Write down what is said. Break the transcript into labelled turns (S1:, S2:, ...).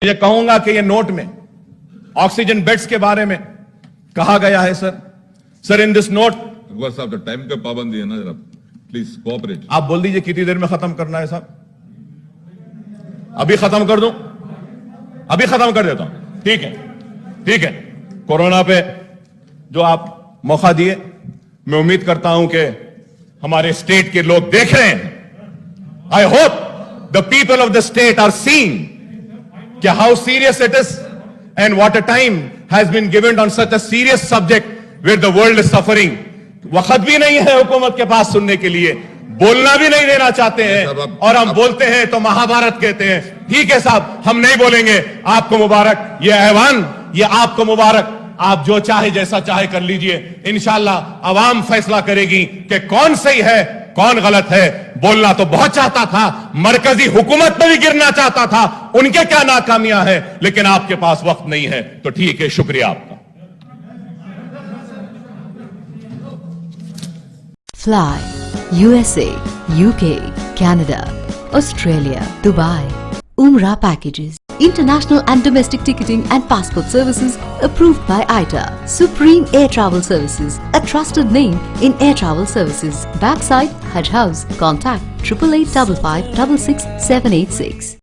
S1: ये कहूंगा कि ये नोट में ऑक्सीजन बेड्स के बारे में कहा गया है sir in this note.
S2: Akbar साहब तो टाइम का पाबंदी है ना, जरा प्लीज कोऑपरेट।
S1: आप बोल दीजिए कितनी देर में खत्म करना है साहब। अभी खत्म कर दूं, अभी खत्म कर देता हूं। ठीक है, ठीक है। कोरोना पे जो आप मौका दिए, मैं उम्मीद करता हूं कि हमारे स्टेट के लोग देख रहे हैं। I hope the people of the state are seeing कि how serious it is and what a time has been given on such a serious subject where the world is suffering. वक्त भी नहीं है हुकूमत के पास सुनने के लिए, बोलना भी नहीं देना चाहते हैं, और हम बोलते हैं तो महाभारत कहते हैं। ठीक है साहब, हम नहीं बोलेंगे। आपको मुबारक, ये ऐवान ये आपको मुबारक। आप जो चाहे जैसा चाहे कर लीजिए, इंशाल्लाह अवाम फैसला करेगी कि कौन सही है कौन गलत है। बोलना तो बहुत चाहता था, मरकजी हुकूमत में भी गिरना चाहता था, उनके क्या नाकामियां हैं, लेकिन आपके पास वक्त नहीं है। तो ठीक है, शुक्रिया आपका।
S3: Fly USA, UK, Canada, Australia, Dubai. Umrah packages. International and domestic ticketing and passport services approved by ITA. Supreme Air Travel Services, a trusted name in air travel services. Backside Hajj House. Contact 8885 556 786.